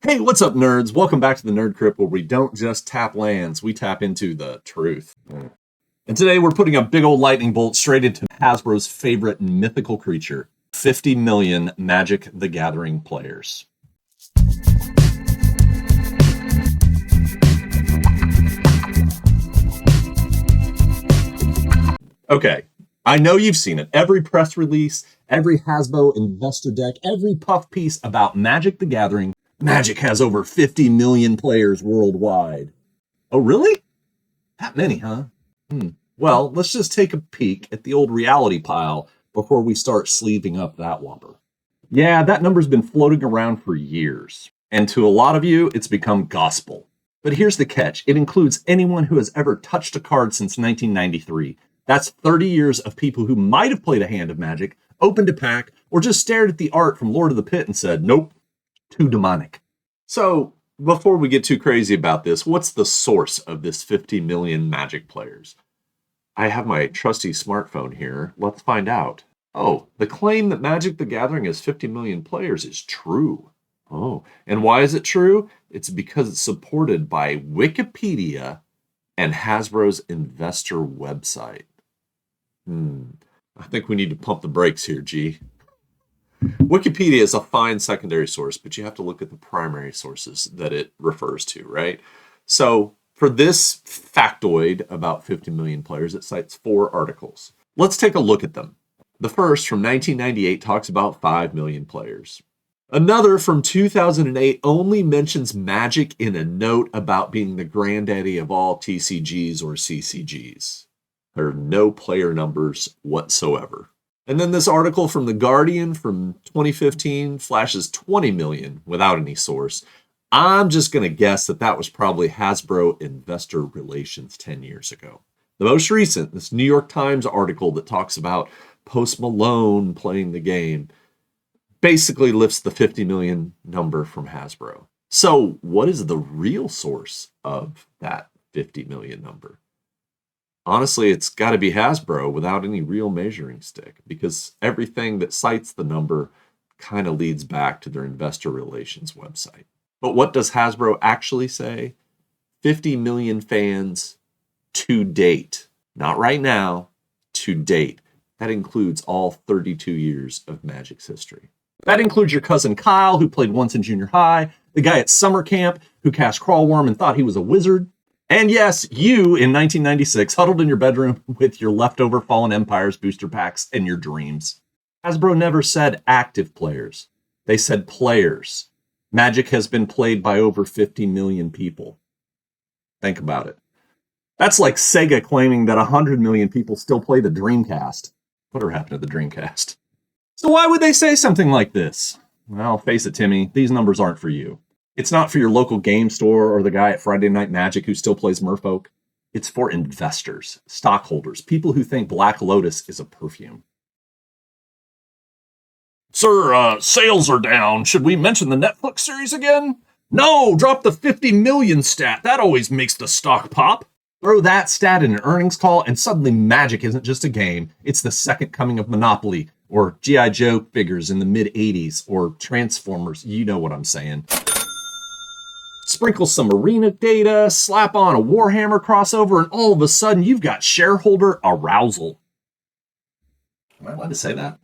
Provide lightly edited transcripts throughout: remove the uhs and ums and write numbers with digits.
Hey, what's up, nerds? Welcome back to the Nerd Crypt, where we don't just tap lands, we tap into the truth. And today we're putting a big old lightning bolt straight into Hasbro's favorite mythical creature, 50 million Magic the Gathering players. Okay, I know you've seen it. Every press release, every Hasbro investor deck, every puff piece about Magic the Gathering. Magic has over 50 million players worldwide. Oh, really? That many, huh? Well, let's just take a peek at the old reality pile before we start sleeving up that whopper. Yeah, that number's been floating around for years. And to a lot of you, it's become gospel. But here's the catch. It includes anyone who has ever touched a card since 1993. That's 30 years of people who might have played a hand of Magic, opened a pack, or just stared at the art from Lord of the Pit and said, nope, too demonic. So, before we get too crazy about this, what's the source of this 50 million Magic players? I have my trusty smartphone here. Let's find out. Oh, the claim that Magic the Gathering has 50 million players is true. Oh, and why is it true? It's because it's supported by Wikipedia and Hasbro's investor website. I think we need to pump the brakes here, G. Wikipedia is a fine secondary source, but you have to look at the primary sources that it refers to, right? So for this factoid about 50 million players, it cites 4 articles. Let's take a look at them. The first, from 1998, talks about 5 million players. Another from 2008 only mentions Magic in a note about being the granddaddy of all TCGs or CCGs. There are no player numbers whatsoever. And then this article from The Guardian from 2015 flashes 20 million without any source. I'm just going to guess that that was probably Hasbro Investor Relations 10 years ago. The most recent, this New York Times article that talks about Post Malone playing the game, basically lifts the 50 million number from Hasbro. So what is the real source of that 50 million number? Honestly, it's got to be Hasbro without any real measuring stick, because everything that cites the number kind of leads back to their investor relations website. But what does Hasbro actually say? 50 million fans to date. Not right now, to date. That includes all 32 years of Magic's history. That includes your cousin Kyle, who played once in junior high, the guy at summer camp who cast Crawlworm and thought he was a wizard, and yes, you in 1996 huddled in your bedroom with your leftover Fallen Empires booster packs and your dreams. Hasbro never said active players. They said players. Magic has been played by over 50 million people. Think about it. That's like Sega claiming that 100 million people still play the Dreamcast. Whatever happened to the Dreamcast? So why would they say something like this? Well, face it, Timmy, these numbers aren't for you. It's not for your local game store or the guy at Friday Night Magic who still plays Merfolk. It's for investors, stockholders, people who think Black Lotus is a perfume. Sir, sales are down. Should we mention the Netflix series again? No, drop the 50 million stat. That always makes the stock pop. Throw that stat in an earnings call and suddenly Magic isn't just a game. It's the second coming of Monopoly or G.I. Joe figures in the mid-'80s or Transformers. You know what I'm saying. Sprinkle some arena data, slap on a Warhammer crossover, and all of a sudden you've got shareholder arousal. Am I allowed to say that?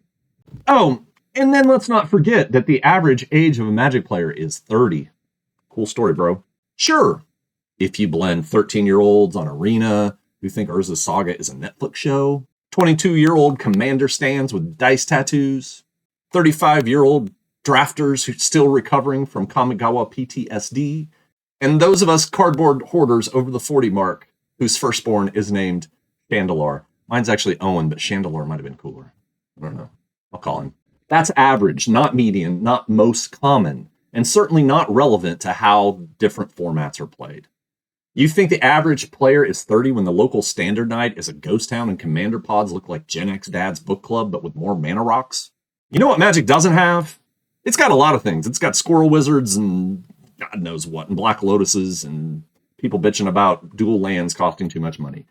Oh, and then let's not forget that the average age of a Magic player is 30. Cool story, bro. Sure, if you blend 13-year-olds on Arena who think Urza's Saga is a Netflix show, 22-year-old Commander stands with dice tattoos, 35-year-old drafters who are still recovering from Kamigawa PTSD, and those of us cardboard hoarders over the 40 mark whose firstborn is named Chandelar. Mine's actually Owen, but Chandelar might have been cooler. I don't know. I'll call him. That's average, not median, not most common, and certainly not relevant to how different formats are played. You think the average player is 30 when the local standard night is a ghost town and commander pods look like Gen X Dad's book club, but with more mana rocks? You know what Magic doesn't have? It's got a lot of things. It's got squirrel wizards and God knows what, and black lotuses and people bitching about dual lands costing too much money.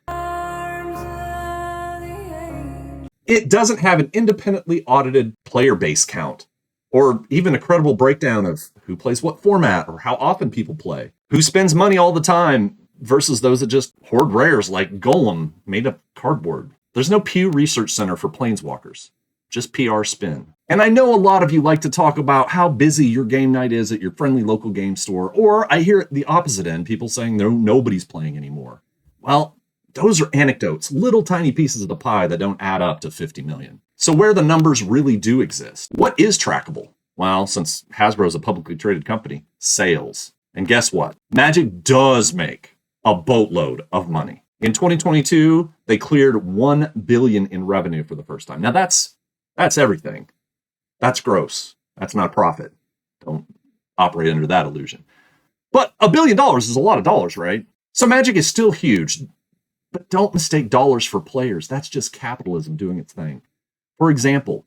It doesn't have an independently audited player base count, or even a credible breakdown of who plays what format or how often people play, who spends money all the time versus those that just hoard rares like Golem made of cardboard. There's no Pew Research Center for Planeswalkers, just PR spin. And I know a lot of you like to talk about how busy your game night is at your friendly local game store, or I hear at the opposite end, people saying nobody's playing anymore. Well, those are anecdotes, little tiny pieces of the pie that don't add up to 50 million. So where the numbers really do exist, what is trackable? Well, since Hasbro is a publicly traded company, sales. And guess what? Magic does make a boatload of money. In 2022, they cleared $1 billion in revenue for the first time. Now that's everything. That's gross. That's not profit. Don't operate under that illusion. But $1 billion is a lot of dollars, right? So Magic is still huge, but don't mistake dollars for players. That's just capitalism doing its thing. For example,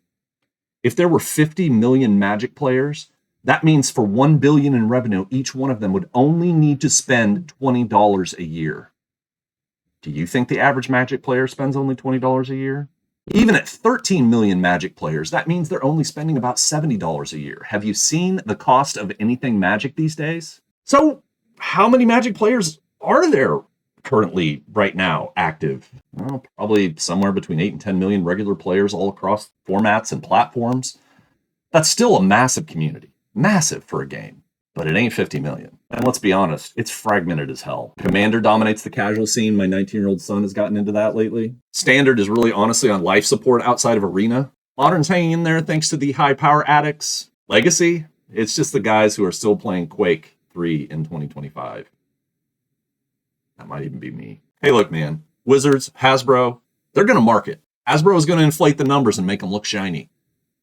if there were 50 million Magic players, that means for $1 billion in revenue, each one of them would only need to spend $20 a year. Do you think the average Magic player spends only $20 a year? Even at 13 million Magic players, that means they're only spending about $70 a year. Have you seen the cost of anything Magic these days? So how many Magic players are there currently right now active? Well, probably somewhere between 8 and 10 million regular players all across formats and platforms. That's still a massive community. Massive for a game. But it ain't 50 million. And let's be honest, it's fragmented as hell. Commander dominates the casual scene. My 19-year-old son has gotten into that lately. Standard is really honestly on life support outside of Arena. Modern's hanging in there thanks to the high power addicts. Legacy, it's just the guys who are still playing Quake 3 in 2025. That might even be me. Hey, look, man. Wizards, Hasbro, they're going to market. Hasbro is going to inflate the numbers and make them look shiny.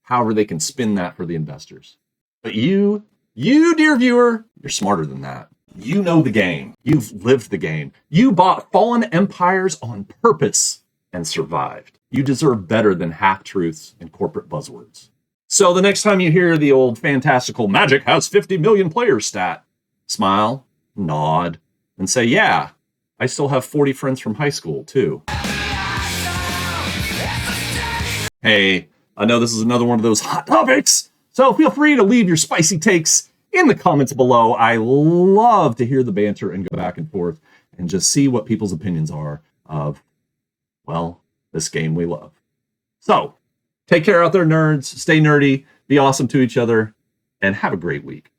However, they can spin that for the investors. But you, dear viewer, you're smarter than that. You know the game. You've lived the game. You bought fallen empires on purpose and survived. You deserve better than half-truths and corporate buzzwords. So the next time you hear the old fantastical Magic has 50 million players stat, smile, nod, and say, yeah, I still have 40 friends from high school, too. Hey, I know this is another one of those hot topics, so feel free to leave your spicy takes in the comments below. I love to hear the banter and go back and forth and just see what people's opinions are of, well, this game we love. So, take care out there, nerds. Stay nerdy, be awesome to each other, and have a great week.